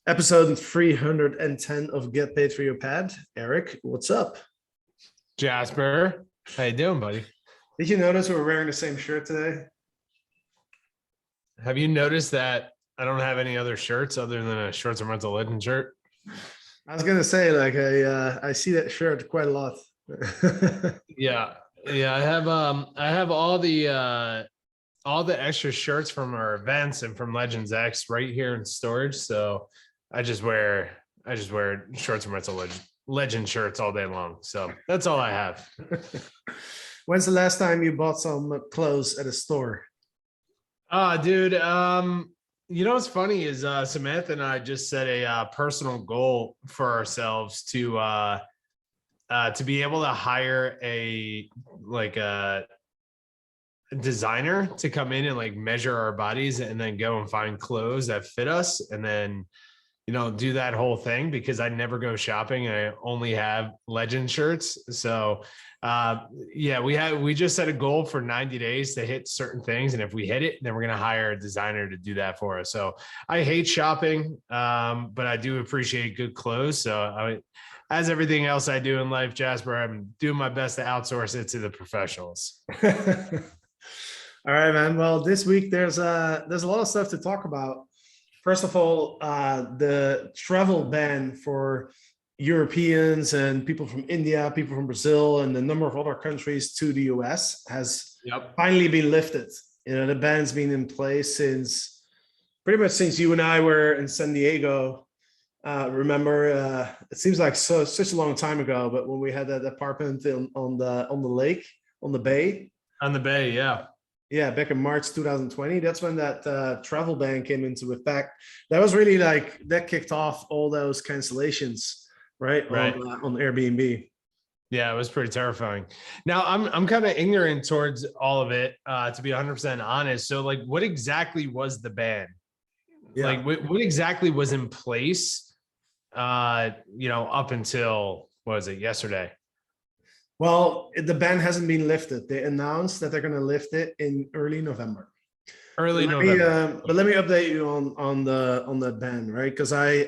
Episode 310 of Get Paid for Your Pad. Eric, what's up? Jasper, how you doing, buddy? Did you notice we're wearing the same shirt today? Have you noticed that I don't have any other shirts other than a Shorts and Rental Legend shirt? I was gonna say, like, I see that shirt quite a lot. Yeah, I have all the extra shirts from our events and from Legends X right here in storage. So I just wear Shorts and Rental Legend shirts all day long. So that's all I have. When's the last time you bought some clothes at a store? Dude, you know what's funny is Samantha and I just set a personal goal for ourselves to be able to hire a designer to come in and like measure our bodies and then go and find clothes that fit us and then do that whole thing, because I never go shopping and I only have Legend shirts. So we just set a goal for 90 days to hit certain things, and if we hit it, then we're going to hire a designer to do that for us. So I hate shopping, but I do appreciate good clothes. So as everything else I do in life, Jasper, I'm doing my best to outsource it to the professionals. All right, man. Well, this week there's a lot of stuff to talk about. First of all, the travel ban for Europeans and people from India, people from Brazil, and a number of other countries to the US has finally been lifted. The ban's been in place pretty much since you and I were in San Diego. Remember, it seems like such a long time ago, but when we had that apartment on the lake, on the bay. On the bay, yeah. Yeah, back in March 2020, that's when that travel ban came into effect. That was really that kicked off all those cancellations, right? On Airbnb. Yeah, it was pretty terrifying. Now I'm kind of ignorant towards all of it, to be 100% honest. So like, what exactly was the ban? Yeah. Like what exactly was in place, up until, what was it, yesterday? Well, the ban hasn't been lifted. They announced that they're going to lift it in early November. But let me update you on the ban, right? Because I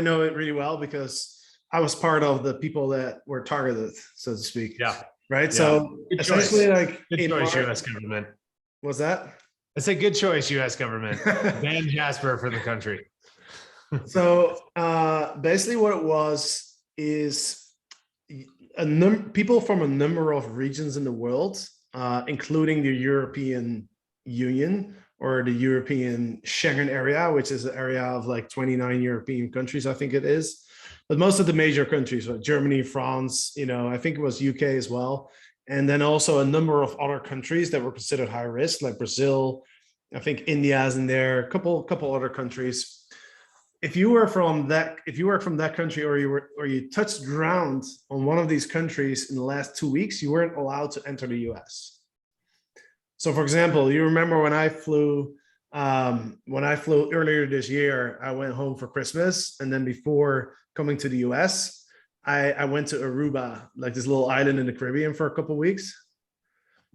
know it really well because I was part of the people that were targeted, so to speak. Yeah. Right. Yeah. So essentially, good choice, U.S. government. What's that? I say good choice, U.S. government. Ban Jasper for the country. So basically, what it was is people from a number of regions in the world, including the European Union or the European Schengen area, which is an area of like 29 European countries, I think it is. But most of the major countries, like Germany, France, I think it was UK as well. And then also a number of other countries that were considered high risk, like Brazil. I think India is in there, a couple other countries. If you were from that country, or you touched ground on one of these countries in the last 2 weeks, you weren't allowed to enter the US. So, for example, you remember when I flew earlier this year, I went home for Christmas, and then before coming to the US, I went to Aruba, like this little island in the Caribbean, for a couple of weeks.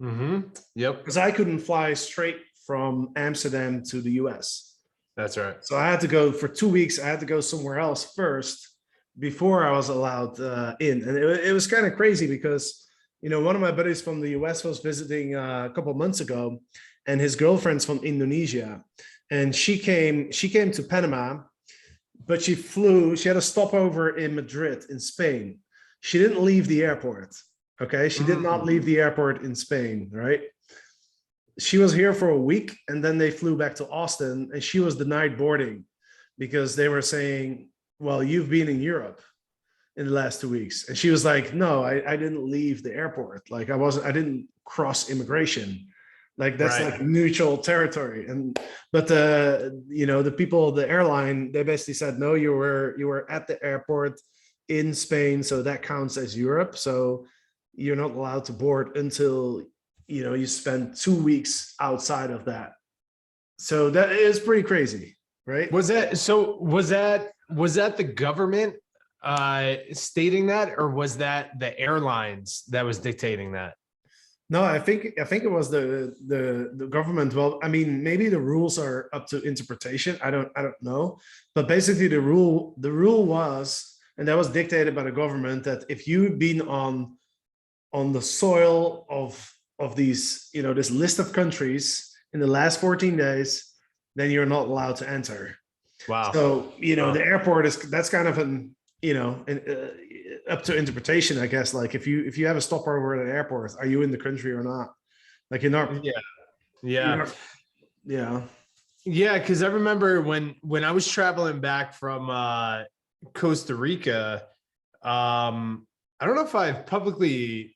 Mm-hmm. Yep. Because I couldn't fly straight from Amsterdam to the US. That's right. So I had to go for 2 weeks. I had to go somewhere else first before I was allowed in. And it was kind of crazy because, one of my buddies from the US was visiting a couple of months ago, and his girlfriend's from Indonesia. And she came to Panama, but she had a stopover in Madrid in Spain. She didn't leave the airport. Okay. She did not leave the airport in Spain, right? She was here for a week, and then they flew back to Austin, and she was denied boarding because they were saying, well, you've been in Europe in the last 2 weeks. And she was like, no, I didn't leave the airport. Like I didn't cross immigration. Like that's right. Like neutral territory. But the people, the airline, they basically said, no, you were at the airport in Spain. So that counts as Europe. So you're not allowed to board until you spend 2 weeks outside of that. So that is pretty crazy, right? Was that the government stating that, or was that the airlines that was dictating that? No, I think it was the government. Well, I mean, maybe the rules are up to interpretation. I don't know. But basically the rule was, and that was dictated by the government, that if you've been on the soil of these, this list of countries in the last 14 days, then you're not allowed to enter. Wow. So, Huh. the airport that's kind of up to interpretation, I guess. Like if you have a stopover at an airport, are you in the country or not? Like Yeah. you're Yeah. not, yeah, Yeah. Cause I remember when I was traveling back from Costa Rica, I don't know if I've publicly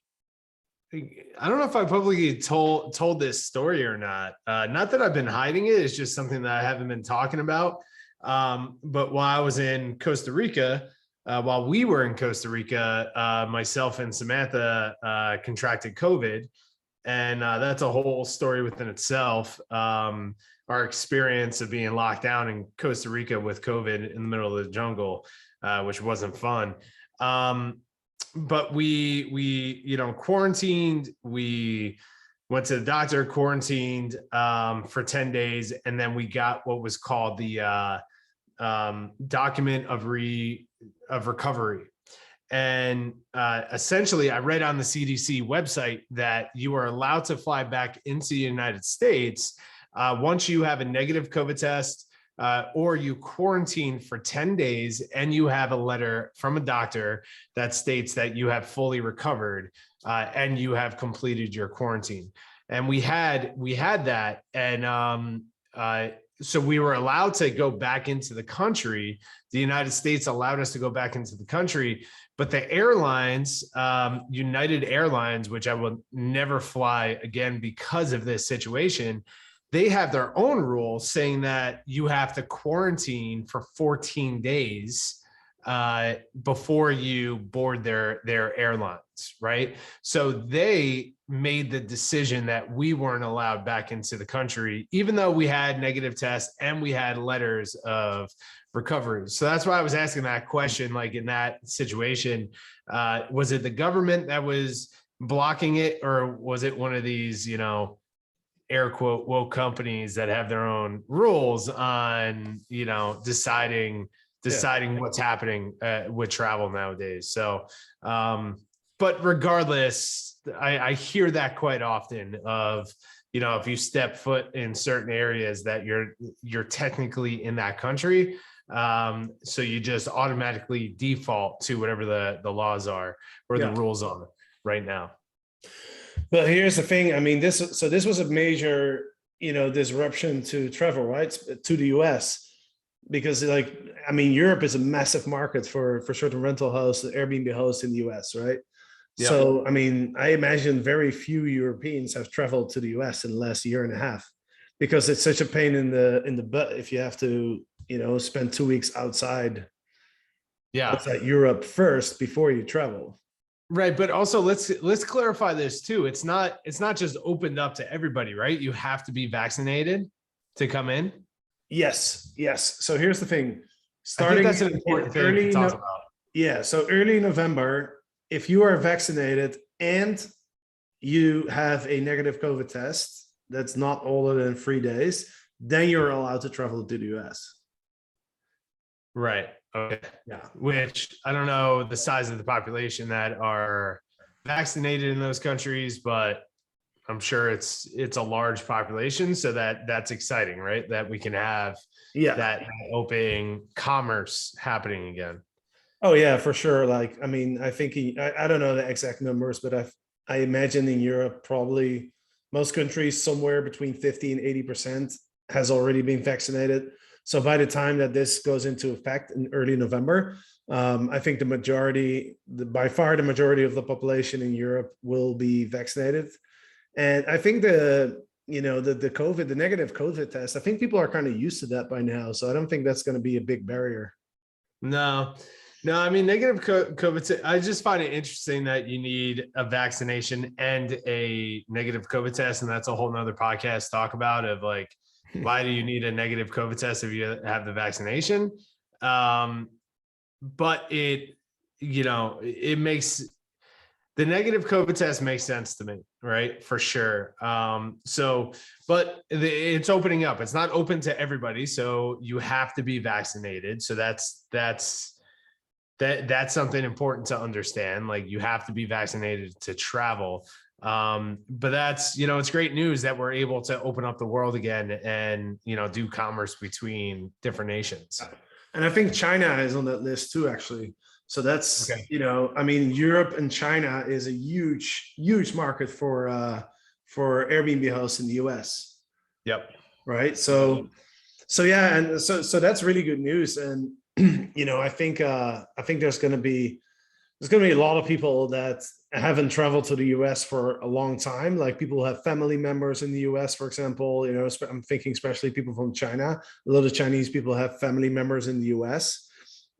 told this story or not. Not that I've been hiding it. It's just something that I haven't been talking about. But while I was in Costa Rica, while we were in Costa Rica, myself and Samantha contracted COVID, and that's a whole story within itself. Our experience of being locked down in Costa Rica with COVID in the middle of the jungle, which wasn't fun. But we quarantined. We went to the doctor, quarantined for 10 days, and then we got what was called the document of recovery. And essentially, I read on the CDC website that you are allowed to fly back into the United States once you have a negative COVID test, or you quarantine for 10 days and you have a letter from a doctor that states that you have fully recovered and you have completed your quarantine. And we had that. And so we were allowed to go back into the country. The United States allowed us to go back into the country, but the airlines, United Airlines, which I will never fly again because of this situation, they have their own rules saying that you have to quarantine for 14 days before you board their airlines, right? So they made the decision that we weren't allowed back into the country, even though we had negative tests and we had letters of recovery. So that's why I was asking that question. Like in that situation, was it the government that was blocking it, or was it one of these, air quote woke companies that have their own rules on, deciding what's happening with travel nowadays? So, but regardless, I hear that quite often of, if you step foot in certain areas that you're technically in that country. So you just automatically default to whatever the laws are or the rules are right now. But here's the thing. I mean, this was a major, disruption to travel, right, to the US, because Europe is a massive market for certain rental hosts, Airbnb hosts in the US, right? Yep. So, I imagine very few Europeans have traveled to the US in the last year and a half, because it's such a pain in the butt if you have to, spend 2 weeks outside Europe first before you travel. Right, but also let's clarify this too. It's not just opened up to everybody, right? You have to be vaccinated to come in. Yes. So here's the thing. Starting, I think that's an important thing to talk about. Yeah, so early November, if you are vaccinated and you have a negative COVID test that's not older than 3 days, then you're allowed to travel to the US. Right. Okay. Yeah. Which I don't know the size of the population that are vaccinated in those countries, but I'm sure it's a large population. So that's exciting, right? That we can have that open commerce happening again. Oh yeah, for sure. Like, I think I don't know the exact numbers, but I imagine in Europe, probably most countries, somewhere between 50 and 80% has already been vaccinated. So by the time that this goes into effect in early November, I think by far the majority of the population in Europe will be vaccinated. And I think the negative COVID test, I think people are kind of used to that by now. So I don't think that's going to be a big barrier. No, negative COVID. I just find it interesting that you need a vaccination and a negative COVID test. And that's a whole nother podcast talk about of like, why do you need a negative COVID test if you have the vaccination? But it makes, The negative COVID test makes sense to me, right? For sure. But it's opening up. It's not open to everybody, so you have to be vaccinated. So that's something important to understand. Like, you have to be vaccinated to travel. But that's, it's great news that we're able to open up the world again and, do commerce between different nations. And I think China is on that list too, actually. So that's, Okay. I mean, Europe and China is a huge, huge market for Airbnb hosts in the US. Yep. Right. So yeah, and so that's really good news. And I think there's going to be a lot of people that haven't traveled to the US for a long time, like people who have family members in the US, for example. I'm thinking especially people from China. A lot of Chinese people have family members in the US,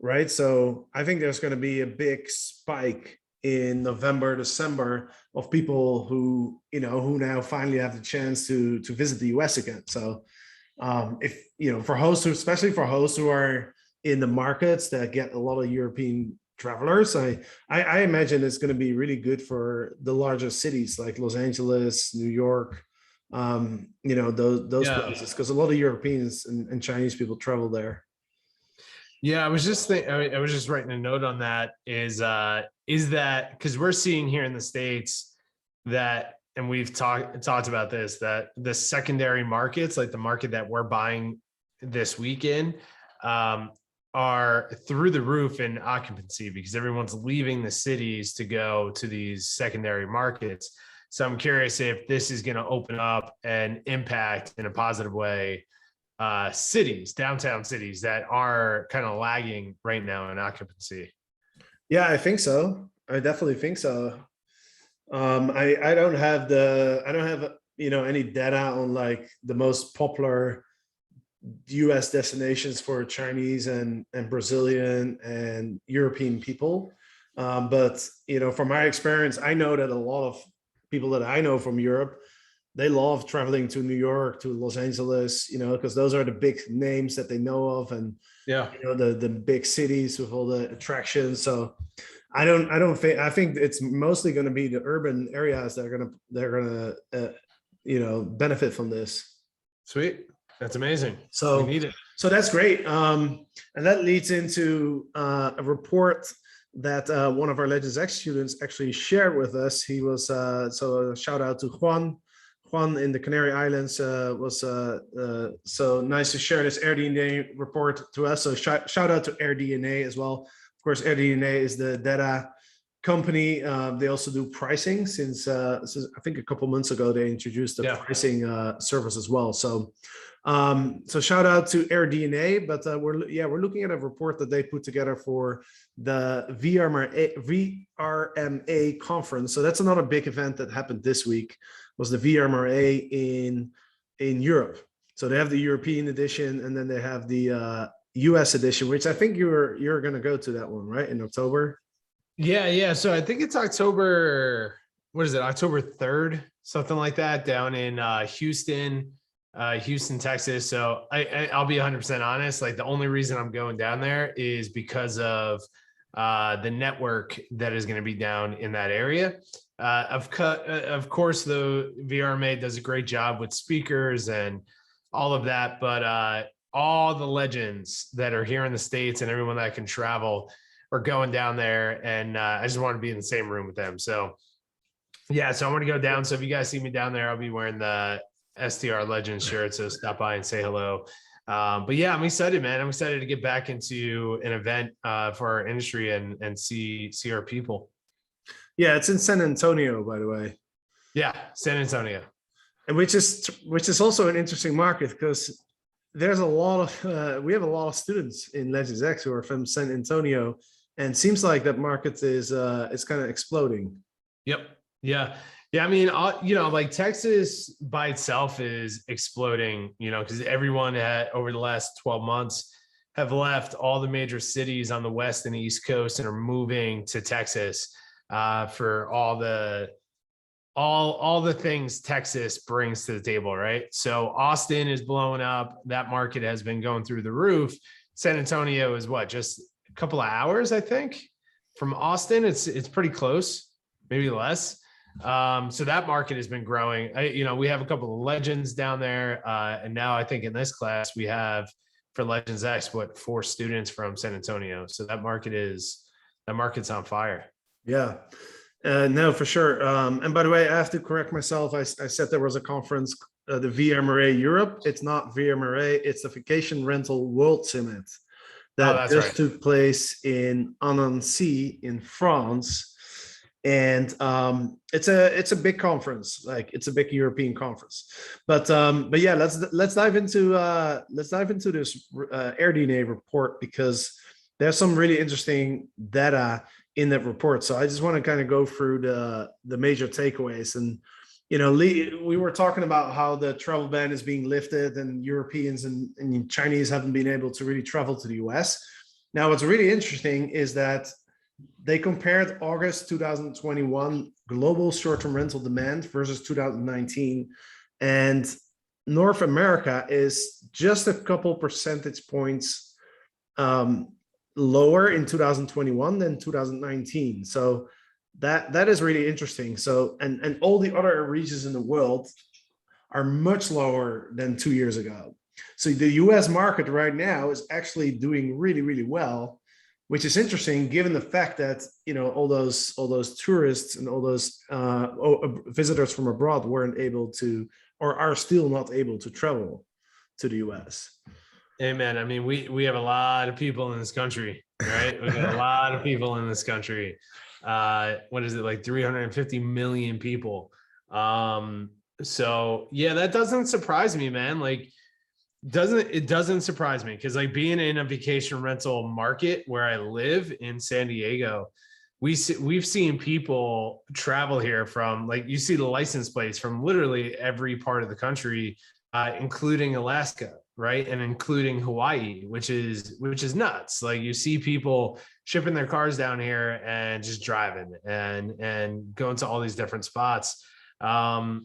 right? So I think there's going to be a big spike in November, December of people who now finally have the chance to visit the US again. So if for hosts, especially for hosts who are in the markets that get a lot of European travelers, I imagine it's going to be really good for the larger cities like Los Angeles, New York, those places, because a lot of Europeans and Chinese people travel there. Yeah, I was just writing a note on that. Is that because we're seeing here in the States that, and we've talked about this, that the secondary markets, like the market that we're buying this weekend, are through the roof in occupancy because everyone's leaving the cities to go to these secondary markets. So I'm curious if this is going to open up and impact in a positive way downtown cities that are kind of lagging right now in occupancy. Yeah, I think so. I definitely think so. I don't have any data on like the most popular US destinations for Chinese and Brazilian and European people. But from my experience, I know that a lot of people that I know from Europe, they love traveling to New York, to Los Angeles, because those are the big names that they know of, and the big cities with all the attractions. So I think it's mostly going to be the urban areas that are going to benefit from this. Sweet. That's amazing. So we need it. So that's great. And that leads into a report that one of our Legends X students actually shared with us. He was so shout out to Juan in the Canary Islands. Was so nice to share this AirDNA report to us. So shout out to AirDNA as well. Of course, AirDNA is the data company. They also do pricing since I think a couple months ago they introduced the pricing service as well. So shout out to AirDNA, but we're looking at a report that they put together for the VRMA conference. So that's another big event that happened this week, was the VRMA in Europe. So they have the European edition, and then they have the US edition, which I think you're going to go to that one, right, in October. Yeah. So I think it's October. What is it? October 3rd, something like that, down in Houston, Texas. So I'll be 100% honest. Like, the only reason I'm going down there is because of the network that is going to be down in that area. Of course, the VRMA does a great job with speakers and all of that, but all the legends that are here in the States and everyone that can travel are going down there, and I just want to be in the same room with them. So yeah, so I'm going to go down. So if you guys see me down there, I'll be wearing the STR Legends shirt. So stop by and say hello. But yeah, I'm excited, man. I'm excited to get back into an event for our industry and see our people. Yeah, it's in San Antonio, by the way. Yeah, San Antonio. And which is also an interesting market, because there's a lot of we have a lot of students in Legends X who are from San Antonio, and seems like that market is kind of exploding. Yep. Yeah. I mean, like Texas by itself is exploding, because everyone over the last 12 months have left all the major cities on the West and East Coast and are moving to Texas for all the things Texas brings to the table, right? So Austin is blowing up. That market has been going through the roof. San Antonio is just a couple of hours, I think, from Austin. It's pretty close, maybe less. So that market has been growing. We have a couple of legends down there. And now I think in this class we have for Legends X, 4 students from San Antonio. So that market's on fire. Yeah. No, for sure. And by the way, I have to correct myself. I said there was a conference, the VMRA Europe. It's not VMRA. It's the Vacation Rental World Summit that just took place in Annecy in France. And it's a big conference, like it's a big European conference. But yeah, let's dive into this AirDNA report, because there's some really interesting data in that report. So I just want to kind of go through the major takeaways. And we were talking about how the travel ban is being lifted, and Europeans and Chinese haven't been able to really travel to the US. Now, what's really interesting is that they compared August 2021 global short-term rental demand versus 2019, and North America is just a couple percentage points lower in 2021 than 2019. So that is really interesting. So and all the other regions in the world are much lower than 2 years ago. So the US market right now is actually doing really, really well, which is interesting given the fact that all those tourists and all those visitors from abroad weren't able to, or are still not able to, travel to the US. Hey man, I mean, we have a lot of people in this country, right? We got a lot of people in this country. What is it, like 350 million people? So yeah, that doesn't surprise me, man. Like, it doesn't surprise me, because like being in a vacation rental market where I live in San Diego, we've seen people travel here from, like, you see the license plates from literally every part of the country, including Alaska, right, and including Hawaii, which is nuts. Like, you see people shipping their cars down here and just driving and going to all these different spots. Yeah,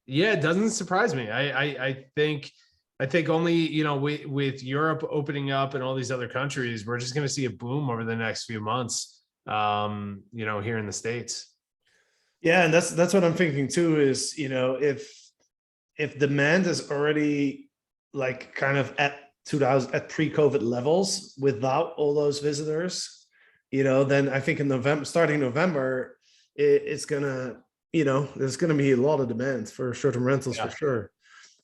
it doesn't surprise me. I think only, with Europe opening up and all these other countries, we're just going to see a boom over the next few months, here in the States. Yeah. And that's what I'm thinking too, is, if demand is already like kind of at pre-COVID levels without all those visitors, then I think starting November, it's gonna, there's gonna be a lot of demand for short-term rentals, for sure.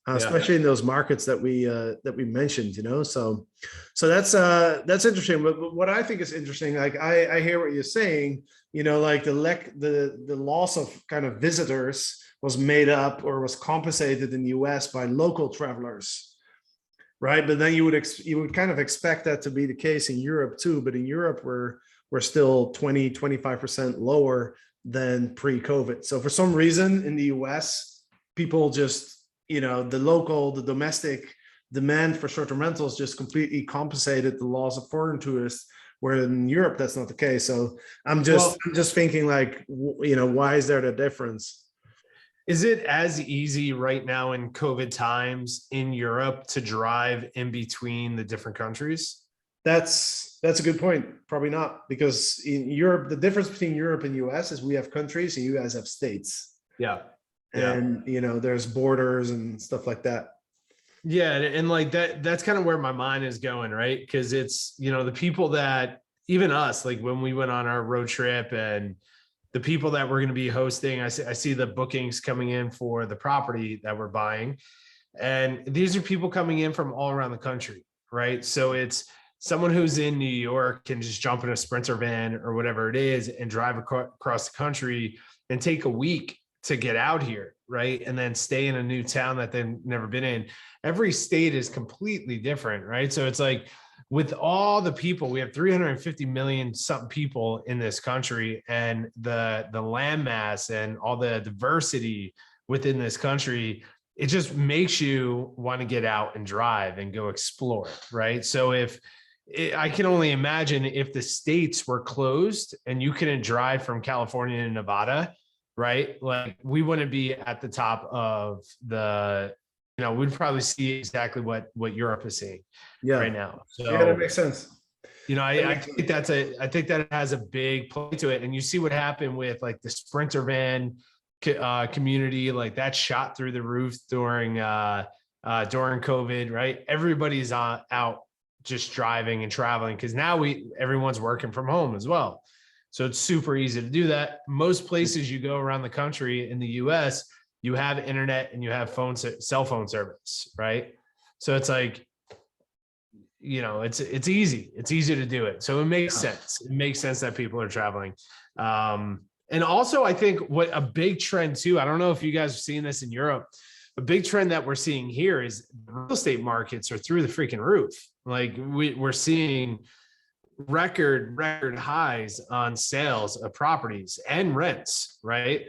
Especially in those markets that we mentioned, so that's interesting. But what I think is interesting, like I hear what you're saying, like the loss of kind of visitors was made up or was compensated in the US by local travelers, right? But then you would kind of expect that to be the case in Europe too. But in Europe, we're still 20-25% lower than pre-COVID. So for some reason in the US, people just, the domestic demand for short-term rentals just completely compensated the loss of foreign tourists, where in Europe that's not the case. So I'm just thinking, like, why is there that difference? Is it as easy right now in COVID times in Europe to drive in between the different countries? That's a good point. Probably not, because in Europe, the difference between Europe and US is we have countries and you guys have states. Yeah. And there's borders and stuff like that. Yeah, and like that's kind of where my mind is going, right? Because it's, the people that, even us, like when we went on our road trip, and the people that we're going to be hosting, I see the bookings coming in for the property that we're buying, and these are people coming in from all around the country, right? So it's someone who's in New York can just jump in a Sprinter van or whatever it is and drive across the country and take a week to get out here, right? And then stay in a new town that they've never been in. Every state is completely different, right? So it's like, with all the people, we have 350 million something people in this country, and the landmass and all the diversity within this country, it just makes you want to get out and drive and go explore, right? So I can only imagine if the states were closed and you couldn't drive from California to Nevada, right? Like, we wouldn't be at the top of we'd probably see exactly what Europe is seeing right now. So yeah, that makes sense. I think I think that has a big play to it. And you see what happened with like the Sprinter van community, like that shot through the roof during COVID, right? Everybody's out just driving and traveling because now everyone's working from home as well. So it's super easy to do that. Most places you go around the country in the US, you have internet and you have cell phone service, right? So it's like, it's easy. It's easy to do it. So it makes sense. It makes sense that people are traveling. And also I think what a big trend too, I don't know if you guys have seen this in Europe, a big trend that we're seeing here is real estate markets are through the freaking roof. Like we're seeing record highs on sales of properties and rents, right?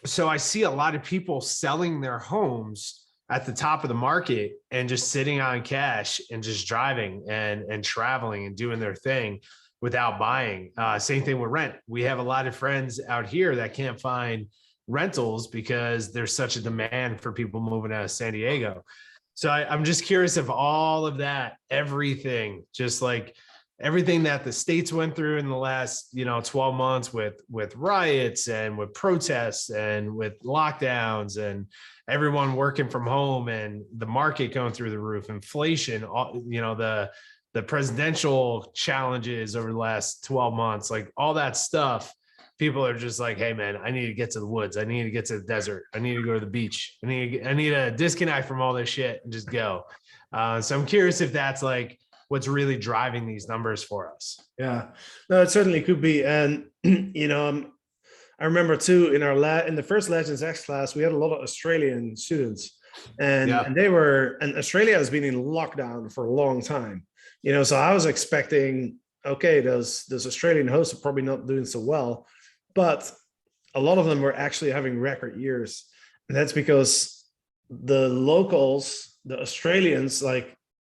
So I see a lot of people selling their homes at the top of the market and just sitting on cash and just driving and traveling and doing their thing without buying. Same thing with rent. We have a lot of friends out here that can't find rentals because there's such a demand for people moving out of San Diego. So I'm just curious if all of that, everything, just like everything that the states went through in the last, 12 months with riots and with protests and with lockdowns and everyone working from home and the market going through the roof, inflation, the presidential challenges over the last 12 months, like all that stuff, people are just like, hey man, I need to get to the woods. I need to get to the desert. I need to go to the beach. I need to disconnect from all this shit and just go. So I'm curious if that's like what's really driving these numbers for us. Yeah, no, it certainly could be. And, I remember too, in the first Legends X class, we had a lot of Australian students and Australia has been in lockdown for a long time, so I was expecting, okay, those Australian hosts are probably not doing so well, but a lot of them were actually having record years. And that's because the locals, the Australians,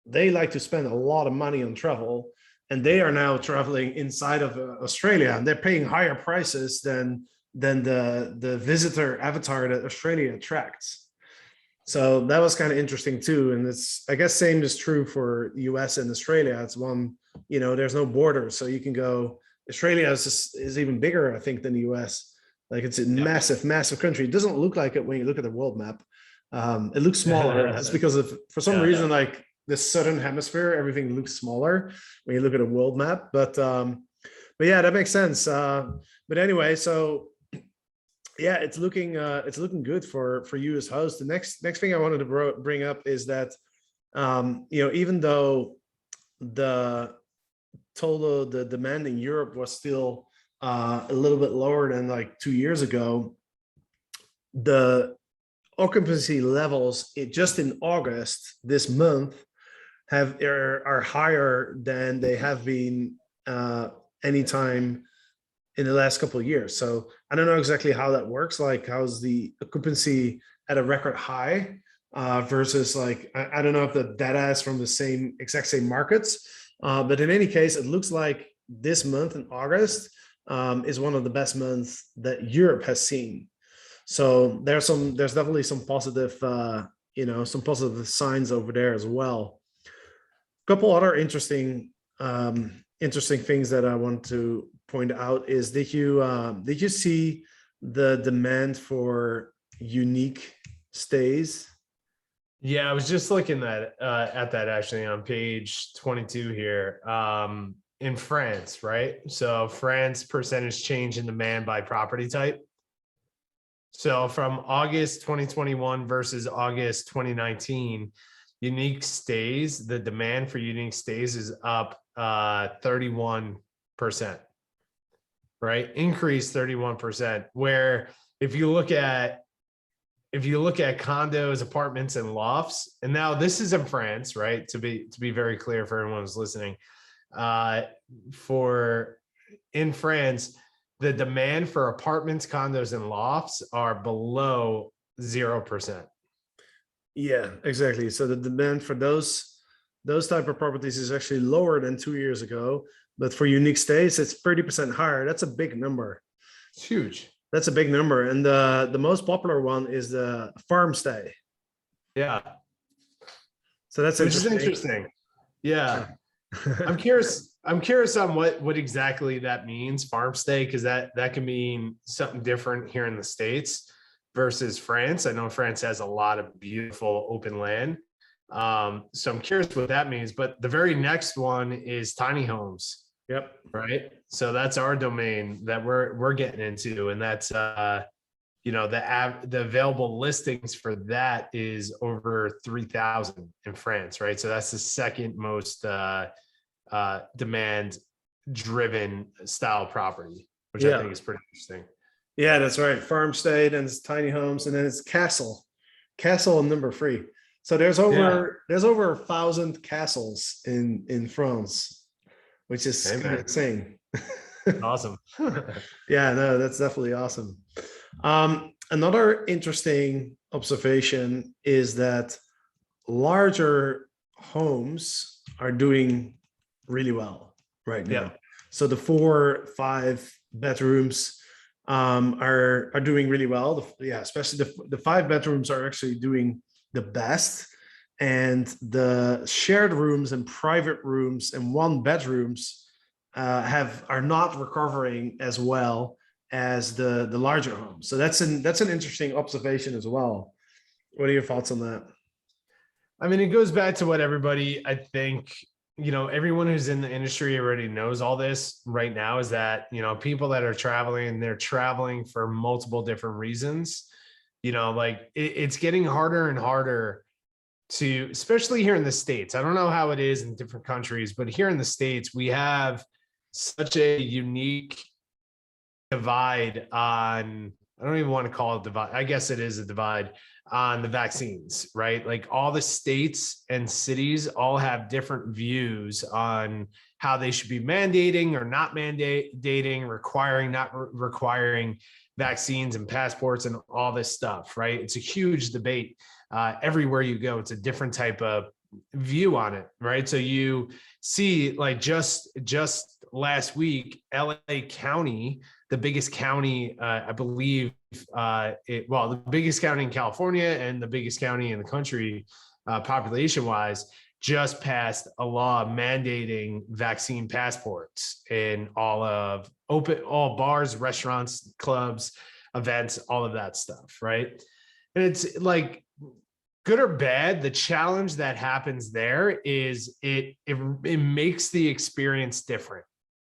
they like to spend a lot of money on travel, and they are now traveling inside of Australia, and they're paying higher prices than the visitor avatar that Australia attracts. So that was kind of interesting too. And I guess same is true for the US and Australia. It's one, there's no borders. So you can go, Australia is even bigger, I think, than the US. Like it's a massive country. It doesn't look like it when you look at the world map. It looks smaller. It's because for some reason, like the southern hemisphere, everything looks smaller when you look at a world map. But yeah, that makes sense. But anyway, so yeah, it's looking good for you as host. The next thing I wanted to bring up is that even though the demand in Europe was still a little bit lower than like 2 years ago, the occupancy levels just in August this month are higher than they have been anytime in the last couple of years. So I don't know exactly how that works. Like, how's the occupancy at a record high versus like, I don't know if the data is from the exact same markets, but in any case, it looks like this month in August is one of the best months that Europe has seen. So there's definitely some positive, some positive signs over there as well. A couple other interesting things that I want to point out is, did you see the demand for unique stays? Yeah, I was just looking at that actually on page 22 here. In France, right? So France percentage change in demand by property type. So from August 2021 versus August 2019, unique stays, the demand for unique stays is up 31%, right? Increased 31%. Where if you look at condos, apartments, and lofts, and now this is in France, right? To be very clear for everyone who's listening, in France, the demand for apartments, condos, and lofts are below 0%. Yeah, exactly. So the demand for those type of properties is actually lower than 2 years ago, but for unique stays, it's 30% higher. That's a big number. It's huge. That's a big number. And the most popular one is the farm stay. Yeah. So that's interesting. Yeah. I'm curious. I'm curious on what exactly that means, farm stay, because that can mean something different here in the States versus France. I know France has a lot of beautiful open land. So I'm curious what that means. But the very next one is tiny homes, Yep. right? So that's our domain that we're getting into, and that's the available listings for that is over 3,000 in France, right? So that's the second most demand driven style property, which I Yeah. think is pretty interesting. Yeah, that's right. Farm state and it's tiny homes, and then it's castle and number three. So Yeah. there's over 1,000 castles in France, which is Hey, kind of man. insane. Awesome. Yeah, no, that's definitely awesome. Another interesting observation is that larger homes are doing really well right now. Yeah. So the 4, 5 bedrooms are doing really well. Yeah, especially the 5 bedrooms are actually doing the best, and the shared rooms and private rooms and 1 bedrooms are not recovering as well as the larger homes. So that's an interesting observation as well. What are your thoughts on that? I mean, it goes back to what everybody, I think, everyone who's in the industry already knows all this right now is that, people that are traveling, they're traveling for multiple different reasons. Like it's getting harder and harder to, especially here in the States. I don't know how it is in different countries, but here in the States, we have such a unique divide on, I don't even want to call it divide. I guess it is a divide on the vaccines, right? Like all the states and cities all have different views on how they should be mandating or not mandating, requiring, not requiring vaccines and passports and all this stuff, right? It's a huge debate. Everywhere you go, it's a different type of view on it, right? So you see, like just last week, LA County, the biggest county, I believe, the biggest county in California and the biggest county in the country, population-wise, just passed a law mandating vaccine passports in all bars, restaurants, clubs, events, all of that stuff, right? And it's like, good or bad, the challenge that happens there is it makes the experience different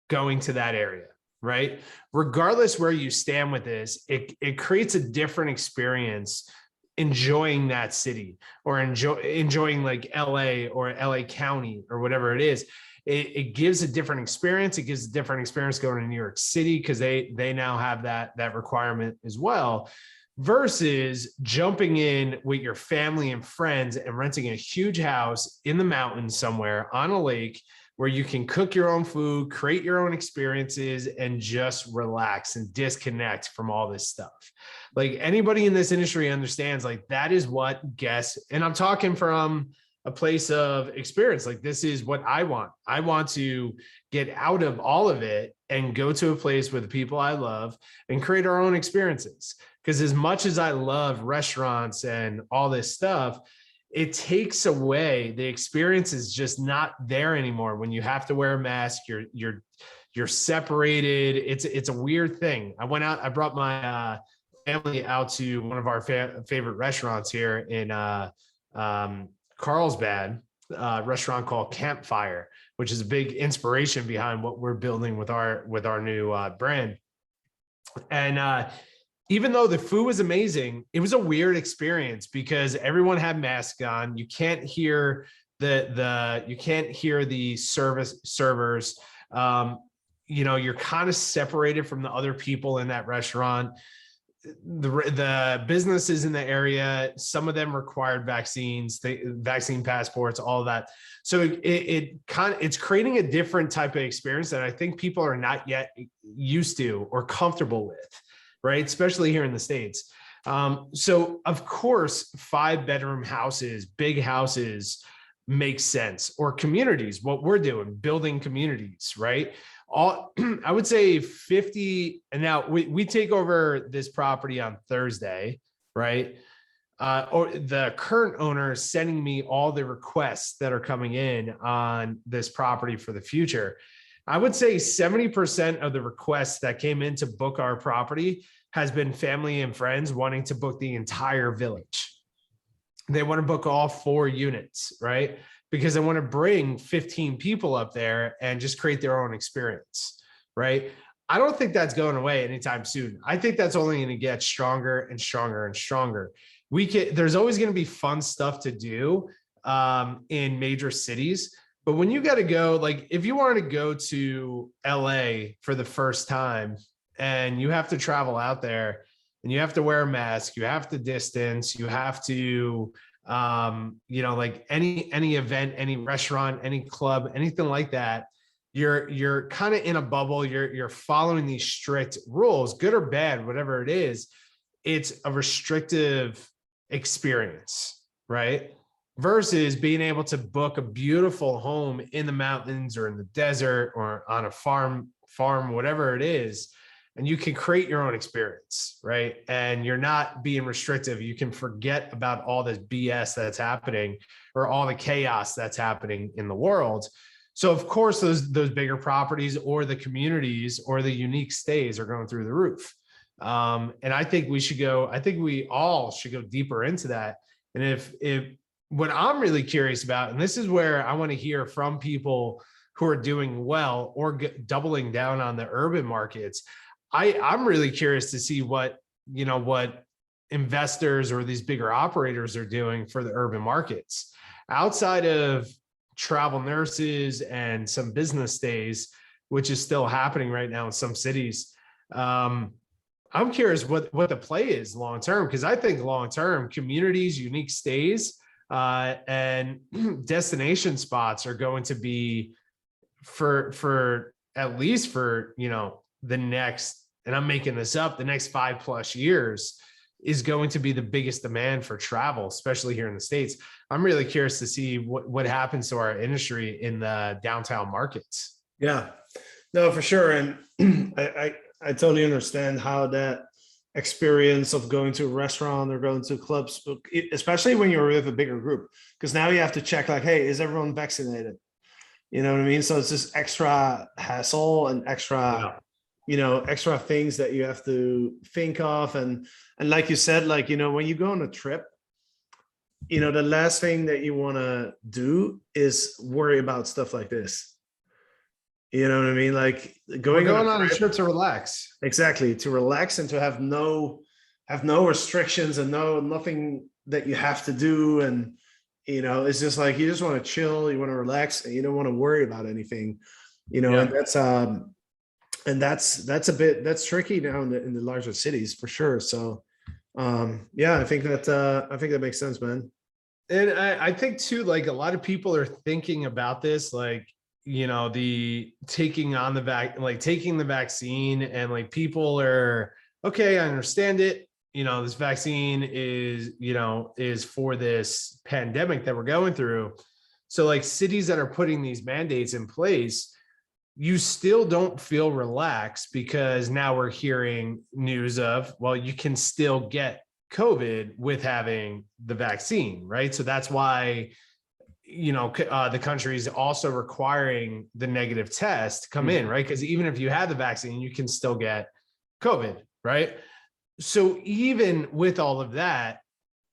going to that area, right? Regardless where you stand with this, it creates a different experience enjoying that city or enjoying like LA or LA County or whatever it is. It gives a different experience. It gives a different experience going to New York City because they now have that requirement as well, versus jumping in with your family and friends and renting a huge house in the mountains somewhere on a lake where you can cook your own food, create your own experiences, and just relax and disconnect from all this stuff. Like anybody in this industry understands, like that is what guests, and I'm talking from a place of experience. Like this is what I want. I want to get out of all of it and go to a place with the people I love and create our own experiences. Because as much as I love restaurants and all this stuff, it takes away, the experience is just not there anymore. When you have to wear a mask, you're separated. It's a weird thing. I went out, I brought my family out to one of our favorite restaurants here in Carlsbad, restaurant called Campfire, which is a big inspiration behind what we're building with our new brand. And even though the food was amazing, it was a weird experience because everyone had masks on. You can't hear the servers. You're kind of separated from the other people in that restaurant. The businesses in the area, some of them required vaccines, vaccine passports, all of that. So it's creating a different type of experience that I think people are not yet used to or comfortable with, right? Especially here in the States. So of course, 5-bedroom houses, big houses make sense, or communities, what we're doing, building communities, right? I would say 50, and now we take over this property on Thursday, right? or the current owner is sending me all the requests that are coming in on this property for the future. I would say 70% of the requests that came in to book our property has been family and friends wanting to book the entire village. They want to book all 4 units, right? Because they want to bring 15 people up there and just create their own experience, right? I don't think that's going away anytime soon. I think that's only going to get stronger and stronger and stronger. There's always going to be fun stuff to do in major cities. But when you got to go, like if you wanted to go to LA for the first time and you have to travel out there and you have to wear a mask, you have to distance, you have to, like any event, any restaurant, any club, anything like that, you're kind of in a bubble. You're following these strict rules, good or bad, whatever it is. It's a restrictive experience, right? Versus being able to book a beautiful home in the mountains or in the desert or on a farm, whatever it is. And you can create your own experience, right? And you're not being restrictive. You can forget about all this BS that's happening or all the chaos that's happening in the world. So of course, those bigger properties or the communities or the unique stays are going through the roof. And I think we all should go deeper into that. And if what I'm really curious about, and this is where I want to hear from people who are doing well or doubling down on the urban markets, I'm really curious to see what investors or these bigger operators are doing for the urban markets outside of travel nurses and some business stays, which is still happening right now in some cities. I'm curious what the play is long term, because I think long term communities, unique stays, and destination spots are going to be for at least for the next, and I'm making this up, the next 5+ years is going to be the biggest demand for travel, especially here in the States. I'm really curious to see what happens to our industry in the downtown markets. Yeah, no, for sure. And I totally understand how that experience of going to a restaurant or going to clubs, especially when you're with a bigger group, because now you have to check like, hey, is everyone vaccinated? You know what I mean? So it's just extra hassle and extra, extra things that you have to think of. And like you said, like, when you go on a trip, the last thing that you want to do is worry about stuff like this. You know what I mean? Like going on a trip to relax. Exactly. To relax and to have no restrictions and nothing that you have to do. And, it's just like, you just want to chill, you want to relax, and you don't want to worry about anything, and that's tricky now in the larger cities for sure. So, I think that makes sense, man. And I think too, like a lot of people are thinking about this, like, the taking the vaccine, and like people are, okay, I understand it. This vaccine is for this pandemic that we're going through. So like cities that are putting these mandates in place, you still don't feel relaxed because now we're hearing news of, well, you can still get COVID with having the vaccine, right? So that's why, the country is also requiring the negative test to come in, right? Because even if you have the vaccine, you can still get COVID, right? So even with all of that,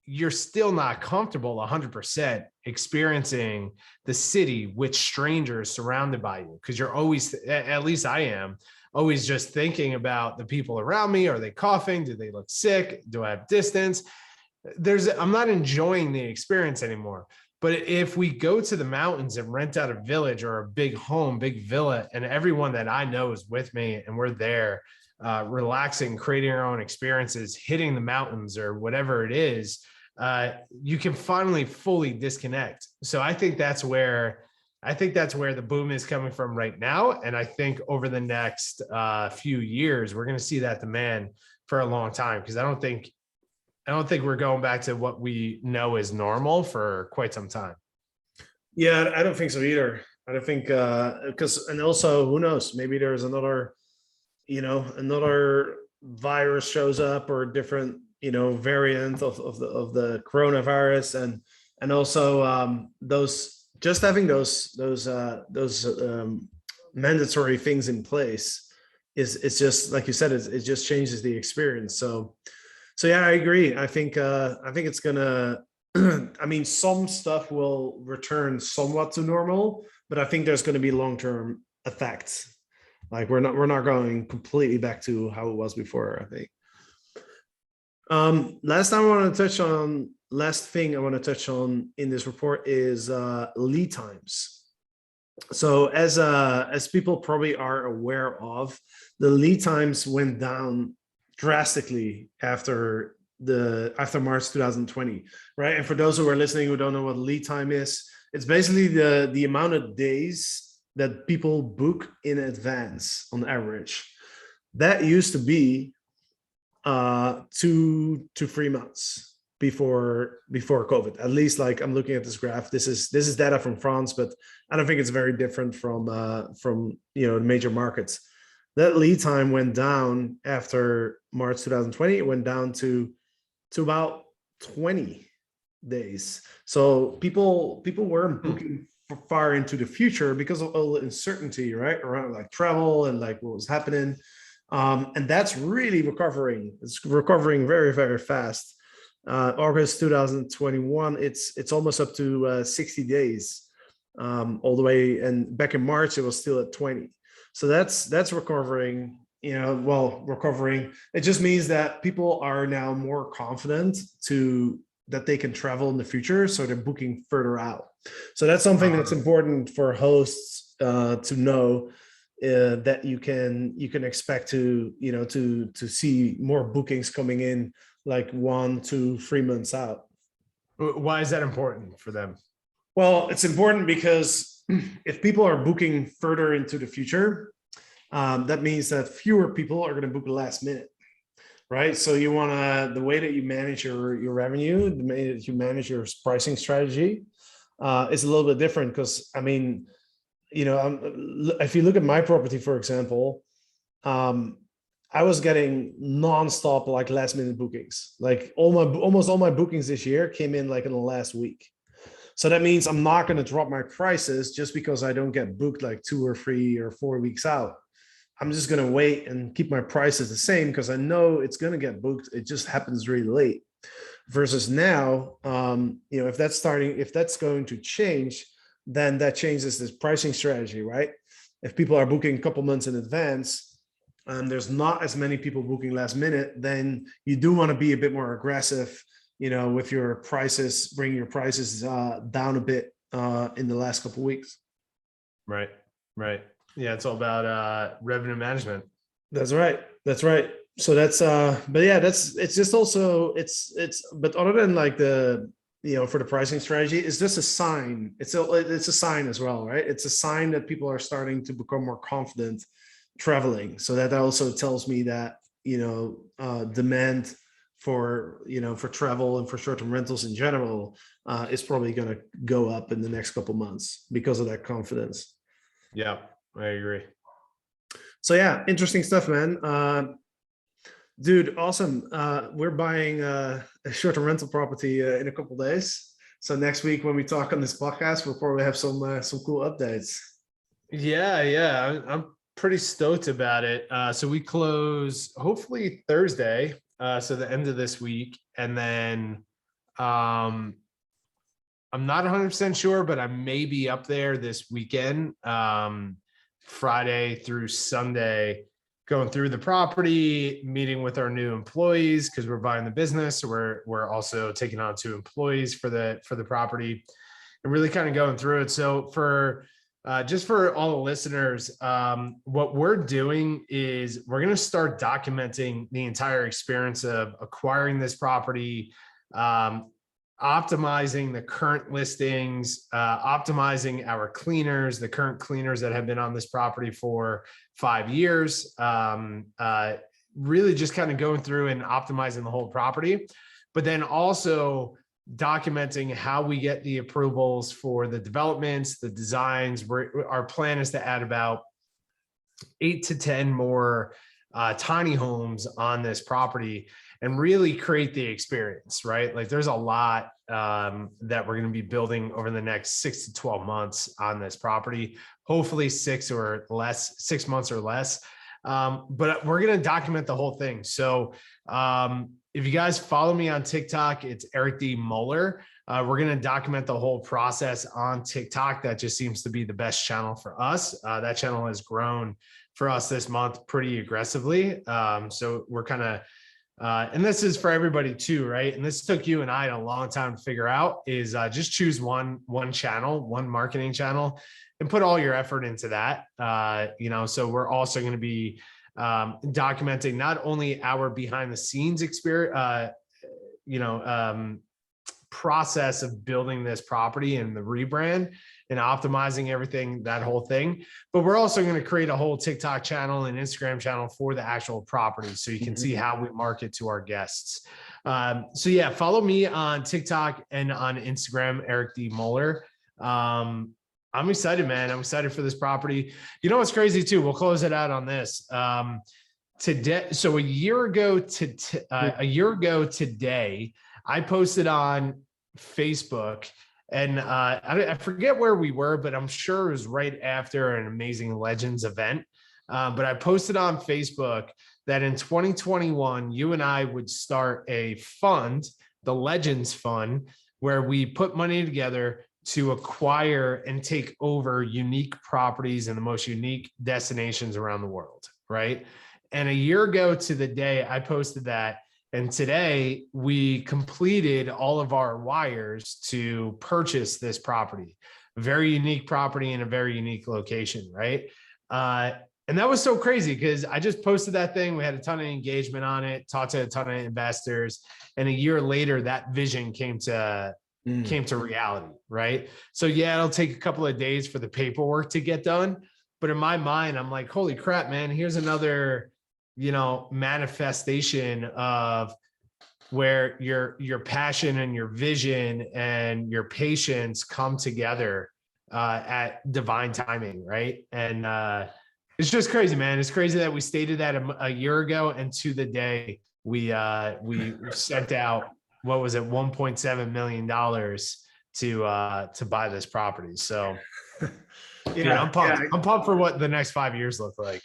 you're still not comfortable 100% experiencing the city with strangers surrounded by you, because you're always, at least I am, always just thinking about the people around me. Are they coughing? Do they look sick? Do I have distance? I'm not enjoying the experience anymore. But if we go to the mountains and rent out a village or a big home, big villa, and everyone that I know is with me and we're there relaxing, creating our own experiences, hitting the mountains or whatever it is, you can finally fully disconnect. So I think that's where the boom is coming from right now. And I think over the next few years, we're going to see that demand for a long time, because I don't think we're going back to what we know is normal for quite some time. Yeah, I don't think so either. I don't think and also, who knows, maybe there's another virus shows up, or different, variant of the coronavirus, and also those, just having those mandatory things in place is, it's just like you said, it just changes the experience. So yeah, I agree. I think it's gonna. I mean, some stuff will return somewhat to normal, but I think there's going to be long-term effects. Like we're not going completely back to how it was before, I think. Last thing I want to touch on in this report is lead times. So as people probably are aware of, the lead times went down drastically after March 2020, right? And for those who are listening who don't know what lead time is, it's basically the amount of days that people book in advance on average. That used to be 2 to 3 months before COVID. At least, like, I'm looking at this graph. This is data from France, but I don't think it's very different from major markets. That lead time went down after March 2020. It went down to about 20 days. So people weren't booking far into the future because of all the uncertainty, right, around like travel and like what was happening. And that's really recovering. It's recovering very, very fast. August 2021, it's almost up to 60 days, all the way. And back in March, it was still at 20. So that's recovering. Recovering. It just means that people are now more confident that they can travel in the future, so they're booking further out. So that's something that's important for hosts to know, that you can expect to see more bookings coming in like 1 to 3 months out. Why is that important for them? Well, it's important because if people are booking further into the future, that means that fewer people are going to book last minute, right? So you want the way that you manage your revenue, the way that you manage your pricing strategy is a little bit different. Because I mean, if you look at my property, for example, I was getting nonstop like last minute bookings. Like almost all my bookings this year came in like in the last week. So that means I'm not going to drop my prices just because I don't get booked like 2 or 3 or 4 weeks out. I'm just going to wait and keep my prices the same because I know it's going to get booked. It just happens really late. Versus now, if that's going to change, then that changes this pricing strategy, right? If people are booking a couple months in advance and there's not as many people booking last minute, then you do want to be a bit more aggressive, with your prices, bring your prices down a bit in the last couple of weeks. Right. Yeah, it's all about revenue management. That's right. So that's it's just also but other than like the for the pricing strategy, it's just a sign. It's a sign as well, right? It's a sign that people are starting to become more confident traveling. So that also tells me that demand for travel and for short-term rentals in general is probably going to go up in the next couple months because of that confidence. Yeah, I agree. So yeah, interesting stuff, man. Dude, awesome. We're buying a short-term rental property in a couple days. So next week when we talk on this podcast, we'll probably have some cool updates. Yeah, I'm pretty stoked about it. So we close hopefully Thursday, so the end of this week, and then I'm not 100% sure, but I may be up there this weekend, Friday through Sunday, going through the property, meeting with our new employees because we're buying the business. So we're also taking on 2 employees for the property, and really kind of going through it. So just for all the listeners, what we're doing is we're going to start documenting the entire experience of acquiring this property, optimizing the current listings, optimizing our cleaners, the current cleaners that have been on this property for 5 years, really just kind of going through and optimizing the whole property, but then also documenting how we get the approvals for the developments, the designs. Our plan is to add about 8 to 10 more tiny homes on this property. and really create the experience, right? Like there's a lot that we're going to be building over the next 6 to 12 months on this property, hopefully 6 months or less. But we're going to document the whole thing. So if you guys follow me on TikTok, it's Eric D. Muller. We're going to document the whole process on TikTok. That just seems to be the best channel for us. That channel has grown for us this month pretty aggressively. So we're kind of, and this is for everybody too, right? And this took you and I a long time to figure out, is just choose one channel, one marketing channel, and put all your effort into that. So we're also going to be documenting not only our behind the scenes experience, process of building this property and the rebrand and optimizing everything, that whole thing, but we're also going to create a whole TikTok channel and Instagram channel for the actual property, so you can see how we market to our guests. So yeah, follow me on TikTok and on Instagram, Eric D. Muller. I'm excited, man. I'm excited for this property. You know what's crazy too? We'll close it out on this. Today, so a year ago today, I posted on Facebook, and I forget where we were, but I'm sure it was right after an Amazing Legends event. But I posted on Facebook that in 2021, you and I would start a fund, the Legends Fund, where we put money together to acquire and take over unique properties in the most unique destinations around the world, right? And a year ago to the day, I posted that. And today we completed all of our wires to purchase this property, a very unique property in a very unique location, right? And that was so crazy because I just posted that thing. We had a ton of engagement on it, talked to a ton of investors. And a year later, that vision came to reality, right? So yeah, it'll take a couple of days for the paperwork to get done. But in my mind, I'm like, holy crap, man, here's another, manifestation of where your passion and your vision and your patience come together at divine timing, right? And it's just crazy, man. It's crazy that we stated that a year ago, and to the day we sent out, what was it, $1.7 million to buy this property. So dude, I'm pumped. I'm pumped for what the next 5 years look like.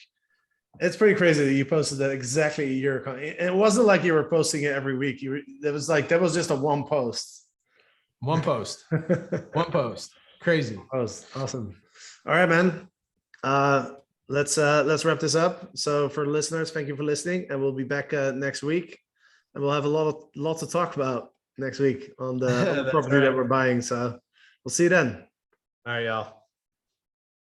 It's pretty crazy that you posted that exactly a year ago. It wasn't like you were posting it every week. That was just a one post. One post. Crazy. Post. Awesome. All right, man. Let's wrap this up. So for listeners, thank you for listening, and we'll be back next week, and we'll have a lot to talk about next week on the property that we're buying. So we'll see you then. All right, y'all.